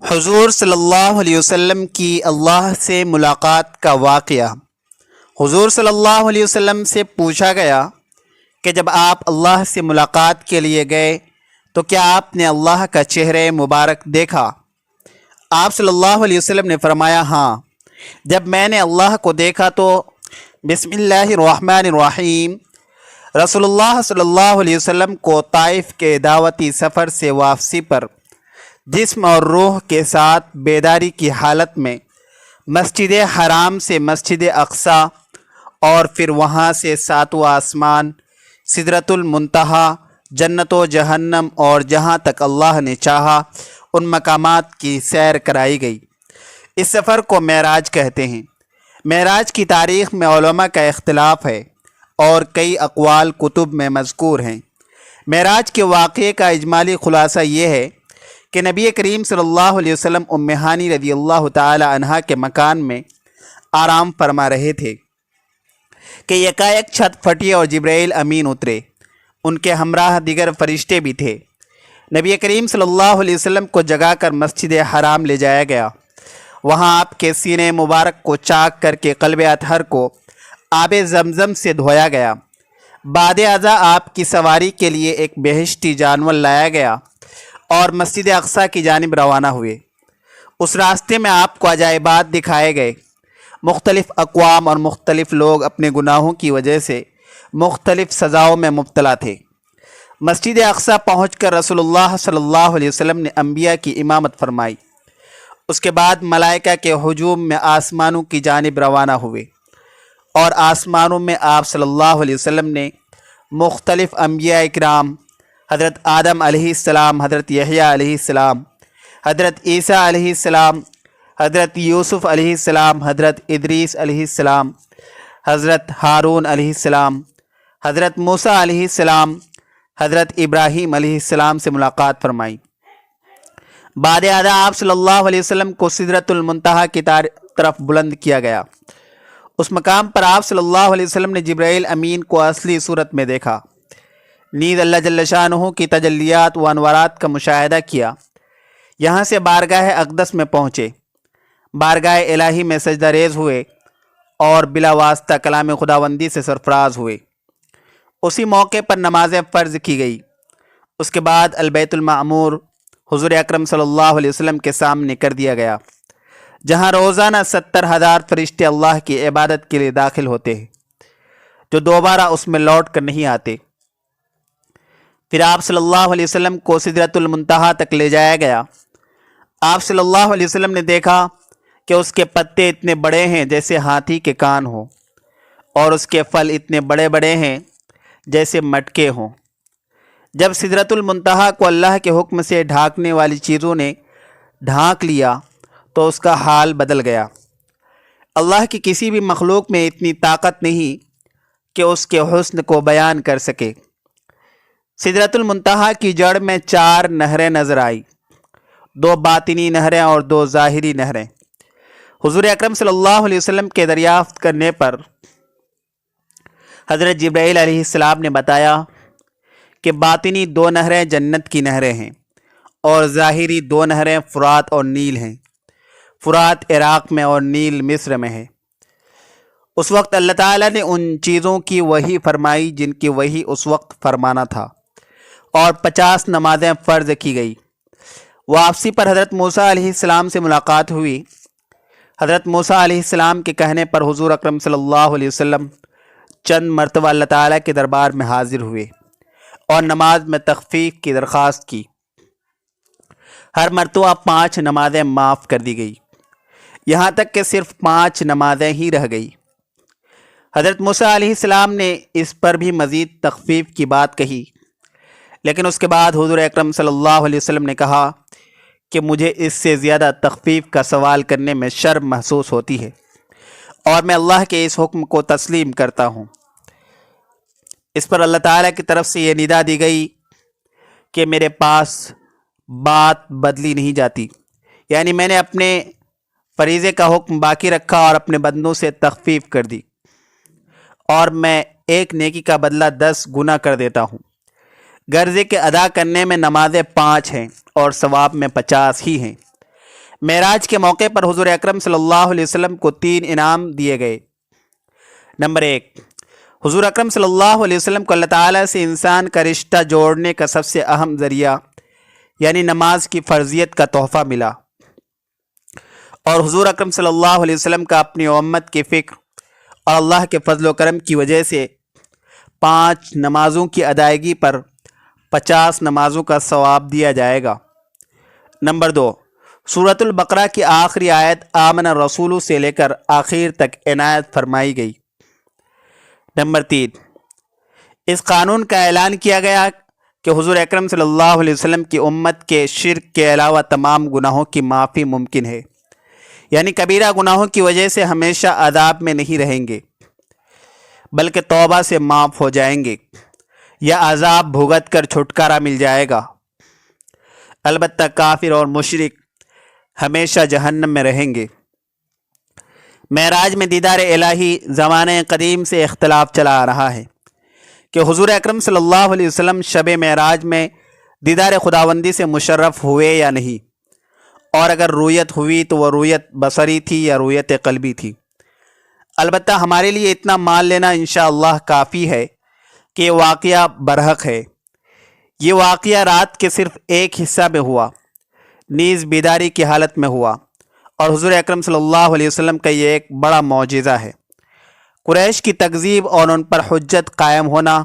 حضور صلی اللہ علیہ وسلم کی اللہ سے ملاقات کا واقعہ۔ حضور صلی اللہ علیہ وسلم سے پوچھا گیا کہ جب آپ اللہ سے ملاقات کے لیے گئے تو کیا آپ نے اللہ کا چہرہ مبارک دیکھا؟ آپ صلی اللہ علیہ وسلم نے فرمایا ہاں، جب میں نے اللہ کو دیکھا تو بسم اللہ الرحمن الرحیم رسول اللہ صلی اللہ علیہ وسلم کو طائف کے دعوتی سفر سے واپسی پر جسم اور روح کے ساتھ بیداری کی حالت میں مسجد حرام سے مسجد اقصی اور پھر وہاں سے ساتواں آسمان، سدرۃ المنتہا، جنت و جہنم اور جہاں تک اللہ نے چاہا ان مقامات کی سیر کرائی گئی۔ اس سفر کو معراج کہتے ہیں۔ معراج کی تاریخ میں علماء کا اختلاف ہے اور کئی اقوال کتب میں مذکور ہیں۔ معراج کے واقعے کا اجمالی خلاصہ یہ ہے کہ نبی کریم صلی اللہ علیہ وسلم ام ہانی رضی اللہ تعالی عنہا کے مکان میں آرام فرما رہے تھے کہ یکایک چھت پھٹی اور جبرائیل امین اترے۔ ان کے ہمراہ دیگر فرشتے بھی تھے۔ نبی کریم صلی اللہ علیہ وسلم کو جگا کر مسجد حرام لے جایا گیا۔ وہاں آپ کے سینے مبارک کو چاک کر کے قلب اطہر کو آب زمزم سے دھویا گیا۔ بعد ازاں آپ کی سواری کے لیے ایک بہشتی جانور لایا گیا اور مسجد اقصی کی جانب روانہ ہوئے۔ اس راستے میں آپ کو عجائبات دکھائے گئے۔ مختلف اقوام اور مختلف لوگ اپنے گناہوں کی وجہ سے مختلف سزاؤں میں مبتلا تھے۔ مسجد اقصی پہنچ کر رسول اللہ صلی اللہ علیہ وسلم نے انبیاء کی امامت فرمائی۔ اس کے بعد ملائکہ کے ہجوم میں آسمانوں کی جانب روانہ ہوئے اور آسمانوں میں آپ صلی اللہ علیہ وسلم نے مختلف انبیاء اکرام، حضرت آدم علیہ السلام، حضرت یحییٰ علیہ السلام، حضرت عیسیٰ علیہ السلام، حضرت یوسف علیہ السلام، حضرت ادریس علیہ السلام، حضرت ہارون علیہ السلام، حضرت موسیٰ علیہ السلام، حضرت ابراہیم علیہ السلام سے ملاقات فرمائی۔ بعد ازاں آپ صلی اللہ علیہ وسلم کو سدرۃ المنتہا کی طرف بلند کیا گیا۔ اس مقام پر آپ صلی اللہ علیہ وسلم نے جبرائیل امین کو اصلی صورت میں دیکھا۔ نیز اللہ جل شانہ کی تجلیات و انوارات کا مشاہدہ کیا۔ یہاں سے بارگاہ اقدس میں پہنچے، بارگاہ الہی میں سجدہ ریز ہوئے اور بلا واسطہ کلام خداوندی سے سرفراز ہوئے۔ اسی موقع پر نماز فرض کی گئی۔ اس کے بعد البیت المعمور حضور اکرم صلی اللہ علیہ وسلم کے سامنے کر دیا گیا، جہاں روزانہ 70,000 فرشتے اللہ کی عبادت کے لیے داخل ہوتے ہیں، جو دوبارہ اس میں لوٹ کر نہیں آتے۔ پھر آپ صلی اللہ علیہ وسلم کو سدرۃ المنتہا تک لے جایا گیا۔ آپ صلی اللہ علیہ وسلم نے دیکھا کہ اس کے پتے اتنے بڑے ہیں جیسے ہاتھی کے کان ہوں، اور اس کے پھل اتنے بڑے بڑے ہیں جیسے مٹکے ہوں۔ جب سدرۃ المنتہا کو اللہ کے حکم سے ڈھانکنے والی چیزوں نے ڈھانک لیا تو اس کا حال بدل گیا۔ اللہ کی کسی بھی مخلوق میں اتنی طاقت نہیں کہ اس کے حسن کو بیان کر سکے۔ سدرۃ المنتہا کی جڑ میں 4 نہریں نظر آئی، 2 باطنی نہریں اور 2 ظاہری نہریں۔ حضور اکرم صلی اللہ علیہ وسلم کے دریافت کرنے پر حضرت جبرائیل علیہ السلام نے بتایا کہ باطنی 2 نہریں جنت کی نہریں ہیں اور ظاہری 2 نہریں فرات اور نیل ہیں۔ فرات عراق میں اور نیل مصر میں ہے۔ اس وقت اللہ تعالیٰ نے ان چیزوں کی وحی فرمائی جن کی وحی اس وقت فرمانا تھا، اور 50 نمازیں فرض کی گئی۔ واپسی پر حضرت موسیٰ علیہ السلام سے ملاقات ہوئی۔ حضرت موسیٰ علیہ السلام کے کہنے پر حضور اکرم صلی اللہ علیہ وسلم چند مرتبہ اللہ تعالیٰ کے دربار میں حاضر ہوئے اور نماز میں تخفیف کی درخواست کی۔ ہر مرتبہ 5 نمازیں معاف کر دی گئی، یہاں تک کہ صرف 5 نمازیں ہی رہ گئی۔ حضرت موسیٰ علیہ السلام نے اس پر بھی مزید تخفیف کی بات کہی، لیکن اس کے بعد حضور اکرم صلی اللہ علیہ وسلم نے کہا کہ مجھے اس سے زیادہ تخفیف کا سوال کرنے میں شرم محسوس ہوتی ہے، اور میں اللہ کے اس حکم کو تسلیم کرتا ہوں۔ اس پر اللہ تعالیٰ کی طرف سے یہ ندا دی گئی کہ میرے پاس بات بدلی نہیں جاتی، یعنی میں نے اپنے فریضے کا حکم باقی رکھا اور اپنے بندوں سے تخفیف کر دی، اور میں ایک نیکی کا بدلہ 10 گنا کر دیتا ہوں۔ غرضے کے ادا کرنے میں نمازیں 5 ہیں اور ثواب میں 50 ہی ہیں۔ معراج کے موقع پر حضور اکرم صلی اللہ علیہ وسلم کو 3 انعام دیے گئے۔ نمبر 1، حضور اکرم صلی اللہ علیہ وسلم کو اللہ تعالیٰ سے انسان کا رشتہ جوڑنے کا سب سے اہم ذریعہ یعنی نماز کی فرضیت کا تحفہ ملا، اور حضور اکرم صلی اللہ علیہ وسلم کا اپنی امت کی فکر اور اللہ کے فضل و کرم کی وجہ سے 5 نمازوں کی ادائیگی پر 50 نمازوں کا ثواب دیا جائے گا۔ نمبر 2، سورۃ البقرہ کی آخری آیت آمن الرسول سے لے کر آخر تک عنایت فرمائی گئی۔ نمبر 3، اس قانون کا اعلان کیا گیا کہ حضور اکرم صلی اللہ علیہ وسلم کی امت کے شرک کے علاوہ تمام گناہوں کی معافی ممکن ہے، یعنی کبیرہ گناہوں کی وجہ سے ہمیشہ عذاب میں نہیں رہیں گے بلکہ توبہ سے معاف ہو جائیں گے یا عذاب بھگت کر چھٹکارا مل جائے گا۔ البتہ کافر اور مشرک ہمیشہ جہنم میں رہیں گے۔ معراج میں دیدار الہی زمانہ قدیم سے اختلاف چلا آ رہا ہے کہ حضور اکرم صلی اللہ علیہ وسلم شب معراج میں دیدار خداوندی سے مشرف ہوئے یا نہیں، اور اگر رویت ہوئی تو وہ رویت بصری تھی یا رویت قلبی تھی۔ البتہ ہمارے لیے اتنا مان لینا انشاءاللہ کافی ہے کہ یہ واقعہ برحق ہے۔ یہ واقعہ رات کے صرف ایک حصہ میں ہوا، نیز بیداری کی حالت میں ہوا، اور حضور اکرم صلی اللہ علیہ وسلم کا یہ ایک بڑا معجزہ ہے۔ قریش کی تکذیب اور ان پر حجت قائم ہونا،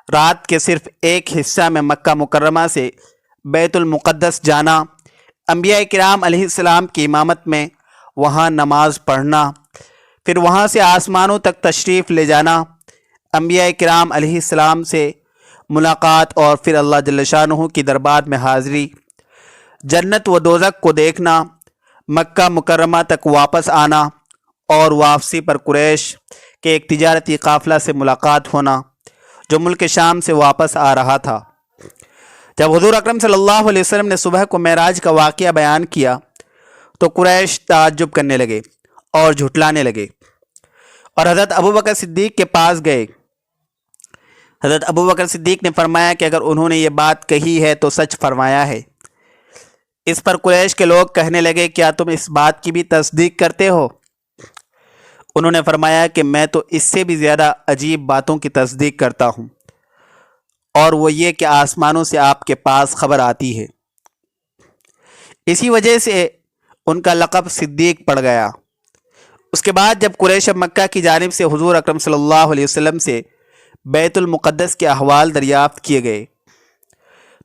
رات کے صرف ایک حصہ میں مکہ مکرمہ سے بیت المقدس جانا، انبیاء کرام علیہ السلام کی امامت میں وہاں نماز پڑھنا، پھر وہاں سے آسمانوں تک تشریف لے جانا، انبیاء کرام علیہ السلام سے ملاقات، اور پھر اللہ جل شانہ کی دربار میں حاضری، جنت و دوزخ کو دیکھنا، مکہ مکرمہ تک واپس آنا، اور واپسی پر قریش کے ایک تجارتی قافلہ سے ملاقات ہونا جو ملک شام سے واپس آ رہا تھا۔ جب حضور اکرم صلی اللہ علیہ وسلم نے صبح کو معراج کا واقعہ بیان کیا تو قریش تعجب کرنے لگے اور جھٹلانے لگے، اور حضرت ابوبکر صدیق کے پاس گئے۔ حضرت ابوبکر صدیق نے فرمایا کہ اگر انہوں نے یہ بات کہی ہے تو سچ فرمایا ہے۔ اس پر قریش کے لوگ کہنے لگے کیا تم اس بات کی بھی تصدیق کرتے ہو؟ انہوں نے فرمایا کہ میں تو اس سے بھی زیادہ عجیب باتوں کی تصدیق کرتا ہوں، اور وہ یہ کہ آسمانوں سے آپ کے پاس خبر آتی ہے۔ اسی وجہ سے ان کا لقب صدیق پڑ گیا۔ اس کے بعد جب قریش مکہ کی جانب سے حضور اکرم صلی اللہ علیہ وسلم سے بیت المقدس کے احوال دریافت کیے گئے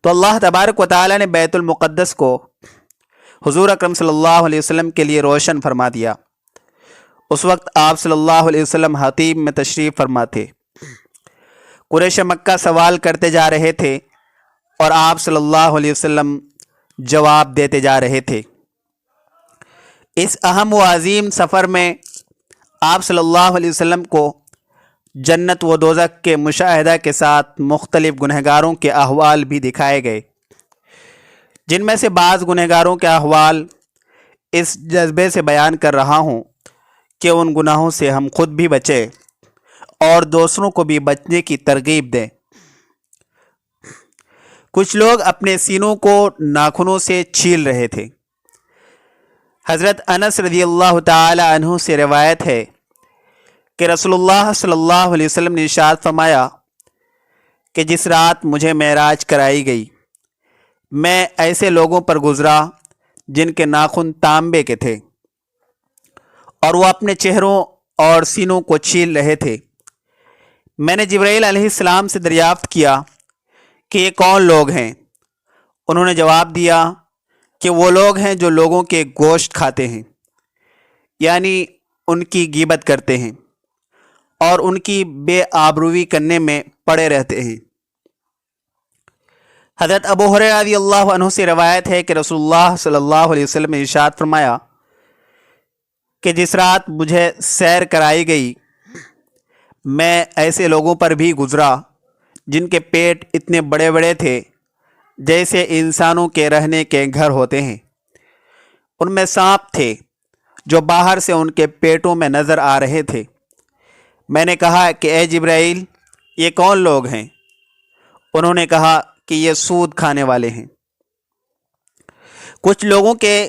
تو اللہ تبارک و تعالی نے بیت المقدس کو حضور اکرم صلی اللہ علیہ وسلم کے لیے روشن فرما دیا۔ اس وقت آپ صلی اللہ علیہ وسلم حتیم میں تشریف فرما تھے۔ قریش مکہ سوال کرتے جا رہے تھے اور آپ صلی اللہ علیہ وسلم جواب دیتے جا رہے تھے۔ اس اہم و عظیم سفر میں آپ صلی اللہ علیہ وسلم کو جنت و دوزخ کے مشاہدہ کے ساتھ مختلف گنہگاروں کے احوال بھی دکھائے گئے، جن میں سے بعض گنہگاروں کے احوال اس جذبے سے بیان کر رہا ہوں کہ ان گناہوں سے ہم خود بھی بچیں اور دوسروں کو بھی بچنے کی ترغیب دیں۔ کچھ لوگ اپنے سینوں کو ناخنوں سے چھیل رہے تھے۔ حضرت انس رضی اللہ تعالی عنہ سے روایت ہے کہ رسول اللہ صلی اللہ علیہ وسلم نے ارشاد فرمایا کہ جس رات مجھے معراج کرائی گئی میں ایسے لوگوں پر گزرا جن کے ناخن تانبے کے تھے اور وہ اپنے چہروں اور سینوں کو چھیل رہے تھے۔ میں نے جبرائیل علیہ السلام سے دریافت کیا کہ یہ کون لوگ ہیں؟ انہوں نے جواب دیا کہ وہ لوگ ہیں جو لوگوں کے گوشت کھاتے ہیں، یعنی ان کی غیبت کرتے ہیں اور ان کی بے آبروی کرنے میں پڑے رہتے ہیں۔ حضرت ابو ہریرہ رضی اللہ عنہ سے روایت ہے کہ رسول اللہ صلی اللہ علیہ وسلم نے ارشاد فرمایا کہ جس رات مجھے سیر کرائی گئی میں ایسے لوگوں پر بھی گزرا جن کے پیٹ اتنے بڑے بڑے تھے جیسے انسانوں کے رہنے کے گھر ہوتے ہیں۔ ان میں سانپ تھے جو باہر سے ان کے پیٹوں میں نظر آ رہے تھے۔ میں نے کہا کہ اے جبرائیل یہ کون لوگ ہیں؟ انہوں نے کہا کہ یہ سود کھانے والے ہیں۔ کچھ لوگوں کے